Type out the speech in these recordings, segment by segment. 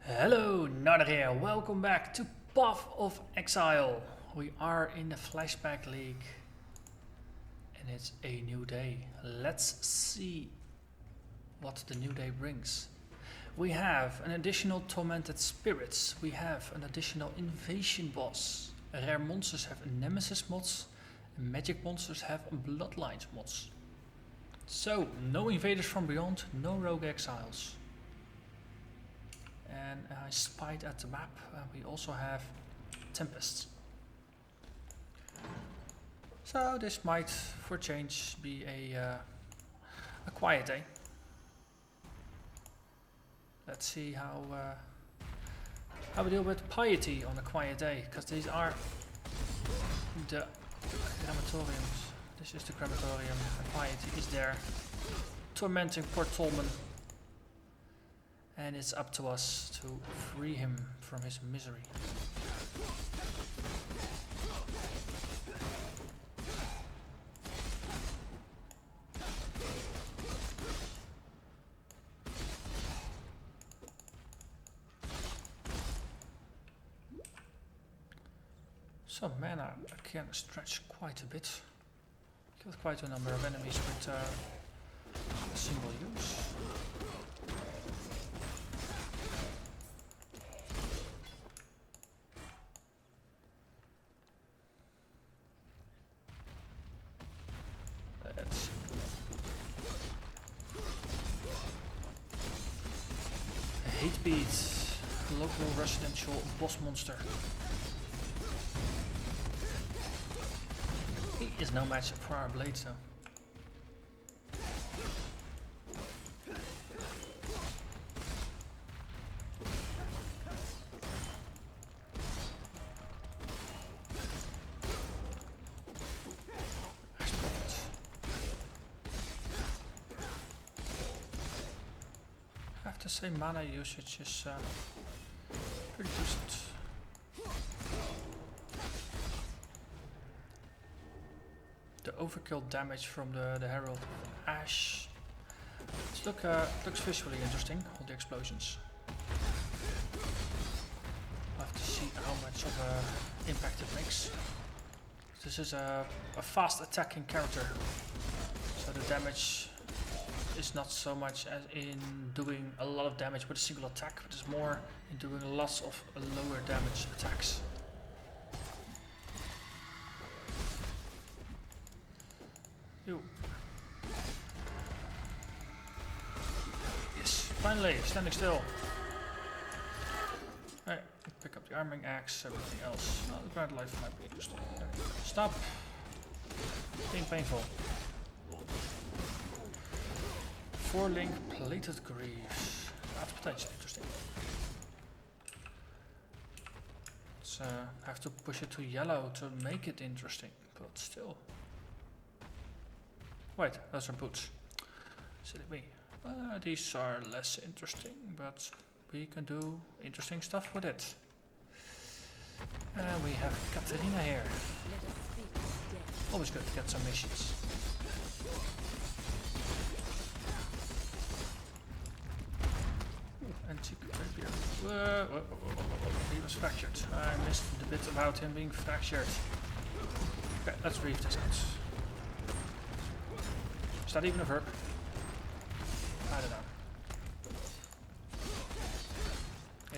Hello, Narnach here. Welcome back to Path of Exile. We are in the Flashback League and it's a new day. Let's see what the new day brings. We have an additional Tormented Spirits. We have an additional Invasion boss. Rare monsters have Nemesis mods and Magic monsters have Bloodlines mods. So, no Invaders from Beyond, no Rogue Exiles. And I spied at the map, we also have Tempests. So this might, for change, be a quiet day. Let's see how we deal with Piety on a quiet day, because these are the Crematoriums. This is the Crematorium, and Piety is there, tormenting poor Tolman. And it's up to us to free him from his misery. Some mana can stretch quite a bit. Killed quite a number of enemies with a single use. Beat, local residential boss monster. He is no match for our blades though. The same mana usage is pretty decent. The overkill damage from the Herald of Ash. Looks visually interesting, all the explosions. We'll have to see how much of an impact it makes. This is a fast attacking character, so the damage is not so much as in doing a lot of damage with a single attack, but it's more in doing lots of lower damage attacks. Yo. Yes, finally, standing still. Alright, pick up the arming axe, everything else. Oh, the ground life might be interesting. Stop being painful. 4-link plated greaves. That's potentially interesting. Let's have to push it to yellow to make it interesting, but still. Wait, those are boots. Silly me. These are less interesting, but we can do interesting stuff with it. And we have Catharina here. Always good to get some missions. Antique rapier. Whoa. He was fractured. I missed the bit about him being fractured. Okay, let's read this out. Is that even a verb? I don't know.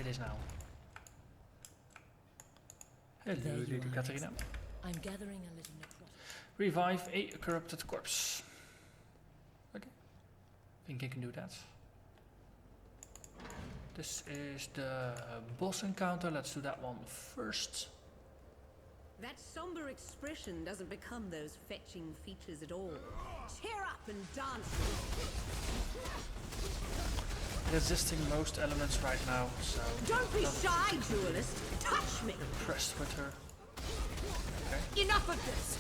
It is now. Hello, Lady Catharina. I'm gathering a little necrosis. Revive a corrupted corpse. Okay. Think I can do that. This is the boss encounter. Let's do that one first. That somber expression doesn't become those fetching features at all. Cheer up and dance. Resisting most elements right now, so don't be shy, Duelist. Touch me. Impressed with her. Okay. Enough of this.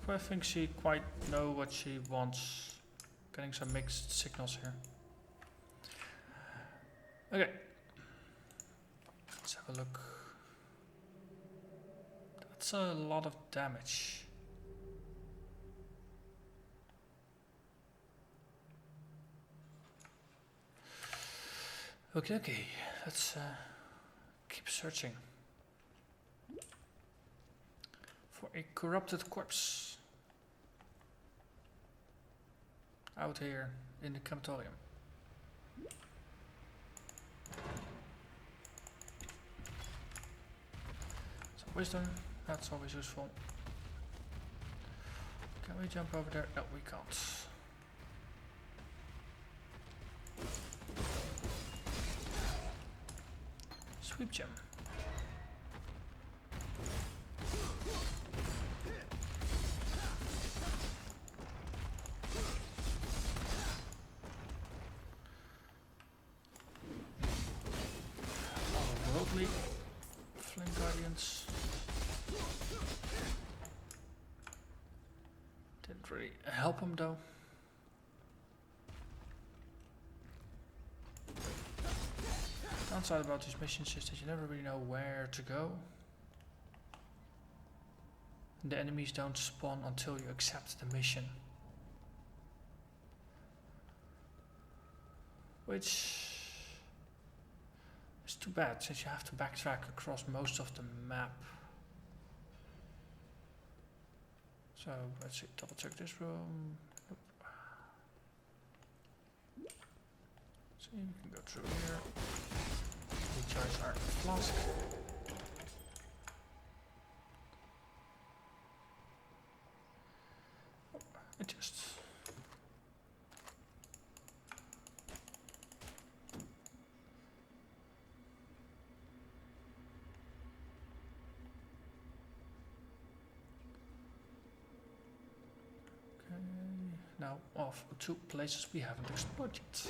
I think she quite know what she wants. Getting some mixed signals here. Okay. Let's have a look. That's a lot of damage. Okay, okay, let's keep searching for a corrupted corpse out here in the crematorium. Some wisdom, that's always useful. Can we jump over there? No, we can't. Sweep gem. Worldly Flame Guardians. Didn't really help him though. Downside about these missions is that you never really know where to go. The enemies don't spawn until you accept the mission. Which is too bad, since you have to backtrack across most of the map. So let's see, double check this room. Nope. See, we can go through here. Recharge our flask. Oh, adjust. Okay, now off to places we haven't explored yet.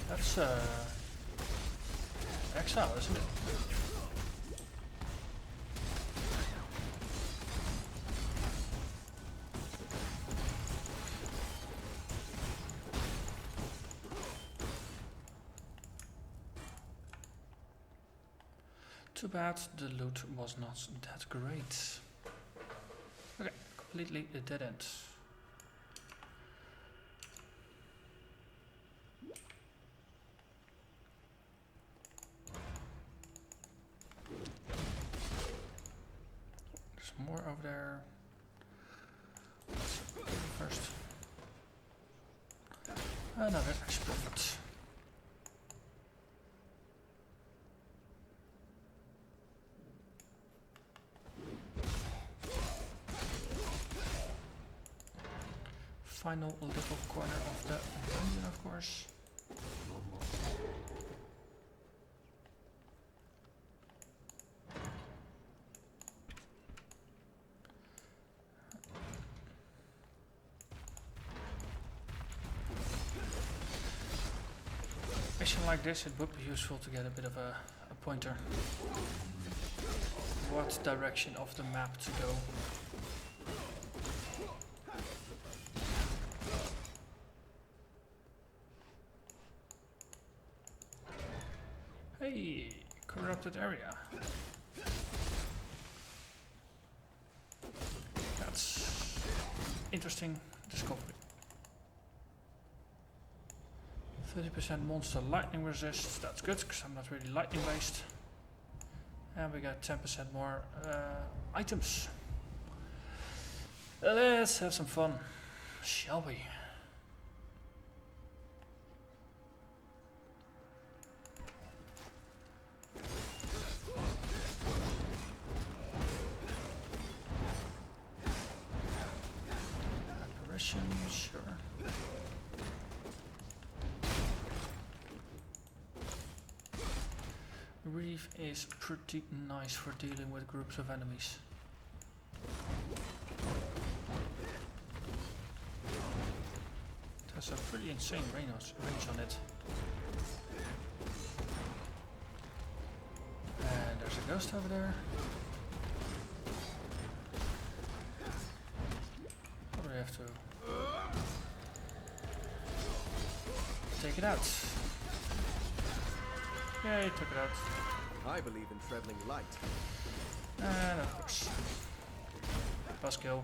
That's Exile, isn't it? Too bad the loot was not that great. Okay, completely a dead end. More over there. First. Another exploit. Final little corner of the dungeon, of course. Mission like this, it would be useful to get a bit of a pointer. What direction of the map to go. Hey, corrupted area. That's interesting discovery. 30% monster lightning resist, that's good because I'm not really lightning based. And we got 10% more items. Let's have some fun, shall we? Apparition, sure. Reef is pretty nice for dealing with groups of enemies. It has a pretty insane range on it. And there's a ghost over there. What do we have to? take it out. Yeah, he took it out. I believe in traveling light. And of course. Boss kill.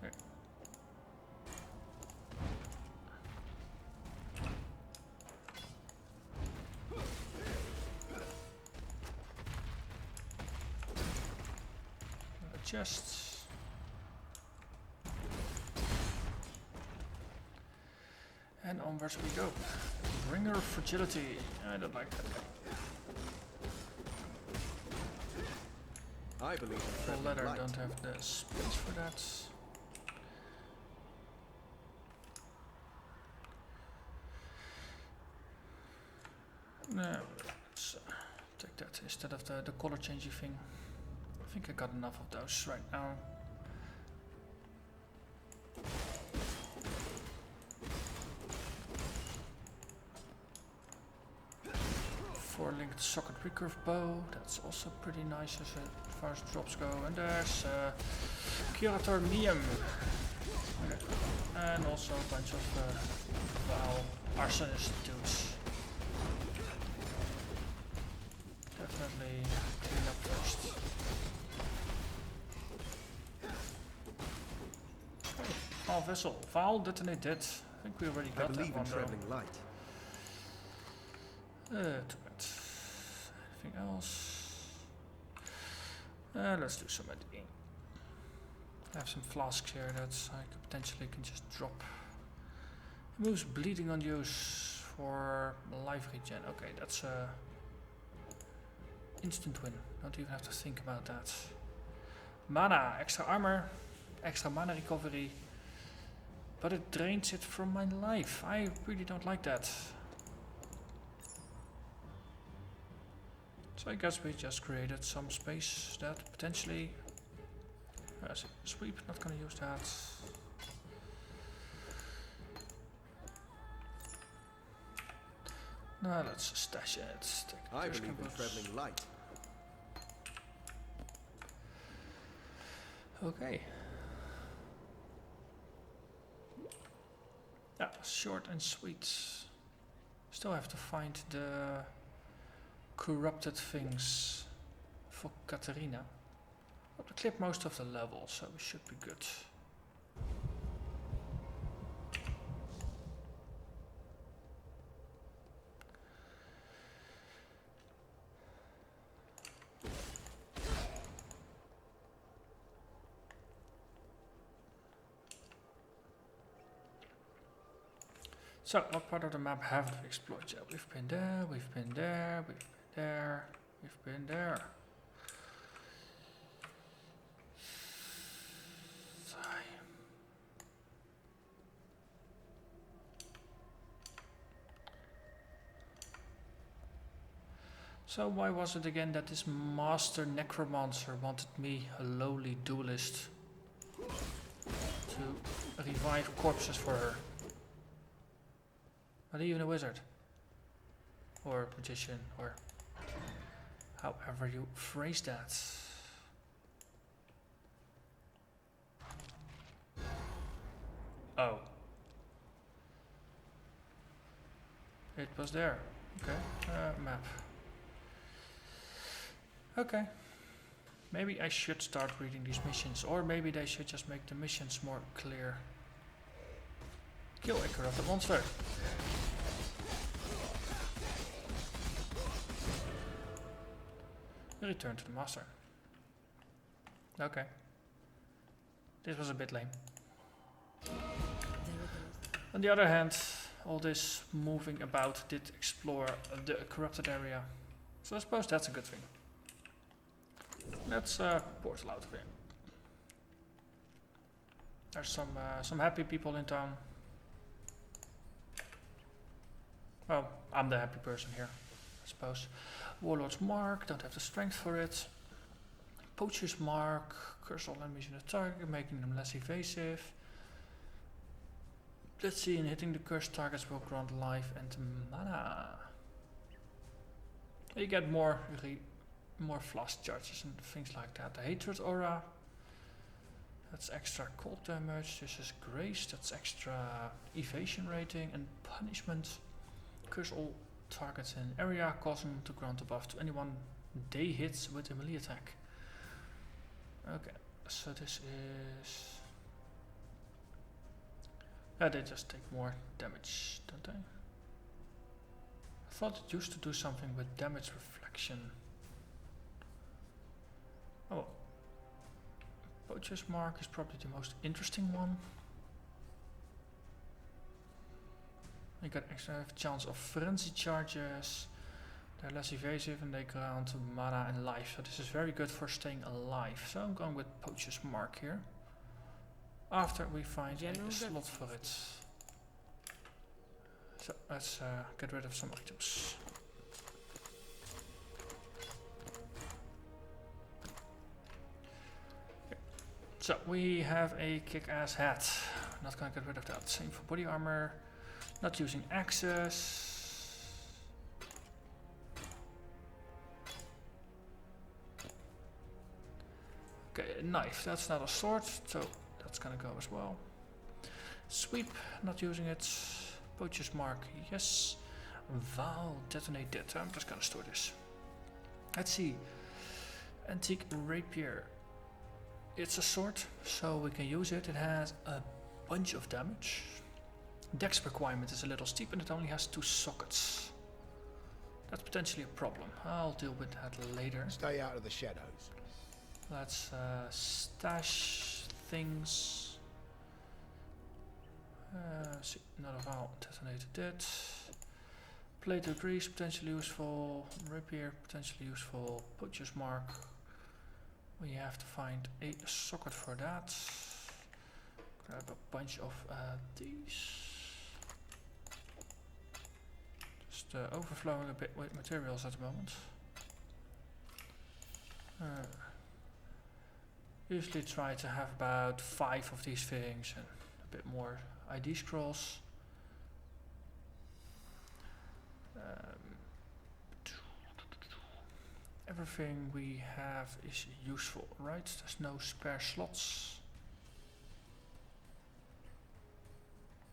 Okay. Adjust. And onwards we go. Bringer of Fragility. I don't like that guy. I believe in Full traveling leather, light. don't have the space for that. No, let's take that instead of the color changing thing. I think I got enough of those right now. Four-linked socket recurve bow, that's also pretty nice as far as drops go. And there's Crematorium. Okay. And also a bunch of arsonist dudes. Definitely clean up first. Oh, vessel. Val detonated. I think we already I got that believe one in though. traveling light. Too bad. Anything else? Let's do some editing. I have some flasks here that I could potentially can just drop. Moves bleeding on use for life regen. Okay, that's instant win. Don't even have to think about that. Mana, extra armor, extra mana recovery. But it drains it from my life. I really don't like that. So I guess we just created some space that potentially... sweep, not gonna use that. No, let's stash it. Take the I curse believe in campus. traveling light. Okay. Yeah, short and sweet. Still have to find the corrupted things for Catharina. But we cleared most of the levels, so we should be good. So, what part of the map haven't we explored yet? We've been there, we've been there, we've been there, we've been there. So why was it again that this master necromancer wanted me, a lowly duelist, to revive corpses for her? Not even a wizard. Or magician, or however you phrase that. Oh. It was there. Okay. Map. Okay. Maybe I should start reading these missions, or maybe they should just make the missions more clear. Kill a corrupted monster. Return to the master. Okay. This was a bit lame. On the other hand, all this moving about did explore the corrupted area. So I suppose that's a good thing. Let's portal out of here. There's some happy people in town. Well, I'm the happy person here, I suppose. Warlord's Mark, don't have the strength for it. Poacher's Mark, curse all enemies in the target, making them less evasive. Let's see, in hitting the cursed targets will grant life and mana. You get more flask charges and things like that. The hatred aura. That's extra cold damage. This is grace. That's extra evasion rating and punishment. Curse all targets in area, cause them to grant a buff to anyone they hit with a melee attack. Okay, so this is... Yeah, they just take more damage, don't they? I thought it used to do something with damage reflection. Oh, Poacher's Mark is probably the most interesting one. You got extra chance of frenzy charges. They're less evasive and they grant mana and life. So this is very good for staying alive. So I'm going with Poacher's Mark here. After we find a slot for it. So let's get rid of some items. So we have a kick-ass hat. Not gonna get rid of that. Same for body armor. Not using axes. Okay, a knife. That's not a sword, so that's gonna go as well. Sweep. Not using it. Poacher's Mark. Yes. Val. Detonate it. I'm just gonna store this. Let's see. Antique Rapier. It's a sword, so we can use it. It has a bunch of damage. Dex requirement is a little steep and it only has 2 sockets. That's potentially a problem. I'll deal with that later. Stay out of the shadows. Let's stash things. See, another Val detonated it. Plate of grease, potentially useful. Rapier, potentially useful. Poacher's Mark. We have to find a socket for that. Grab a bunch of these. Just overflowing a bit with materials at the moment. Usually try to have about 5 of these things and a bit more ID scrolls. Everything we have is useful, right? There's no spare slots.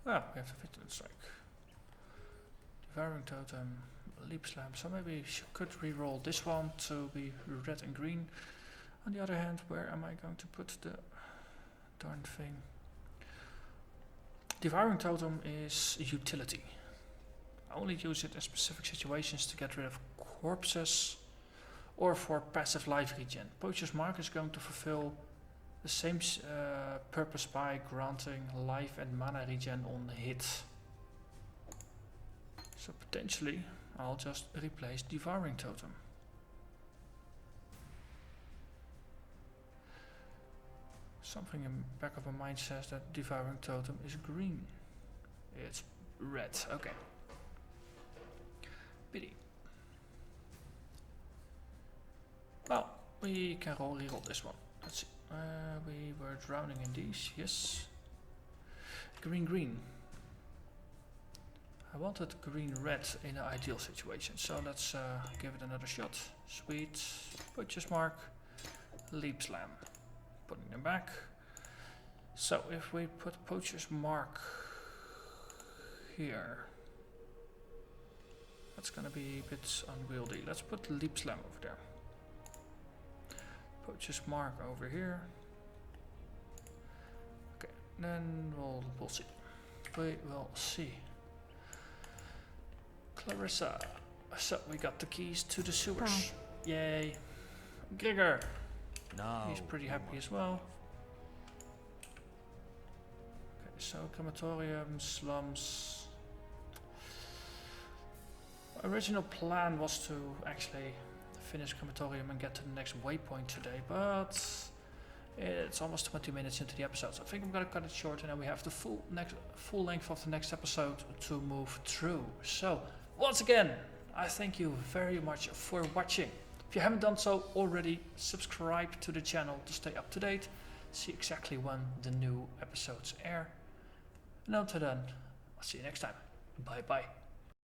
Ah, we have the Vigilant Strike. Devouring Totem, Leap Slam. So maybe you could re-roll this one to be red and green. On the other hand, where am I going to put the darn thing? Devouring Totem is a utility. I only use it in specific situations to get rid of corpses or for passive life regen. Poacher's Mark is going to fulfill the same purpose by granting life and mana regen on hit. So potentially I'll just replace Devouring Totem. Something in the back of my mind says that Devouring Totem is green. It's red, okay. Pity. Well, we can re-roll this one. Let's see. We were drowning in these, yes. Green, green. I wanted green, red in an ideal situation, so let's give it another shot. Sweet. Poacher's Mark. Leap Slam. Putting them back. So if we put Poacher's Mark here, that's gonna be a bit unwieldy. Let's put Leap Slam over there. Poacher's Mark over here. Okay, then we'll see. We will see. Clarissa. So we got the keys to the sewers. Yay. Grigor. No. He's pretty happy as well. Okay, so Crematorium, slums. Original plan was to actually finish Crematorium and get to the next waypoint today, but it's almost 20 minutes into the episode, so I think I'm gonna cut it short and then we have the full length of the next episode to move through. So once again, I thank you very much for watching. If you haven't done so already, subscribe to the channel to stay up to date, see exactly when the new episodes air. And until then, I'll see you next time. Bye bye.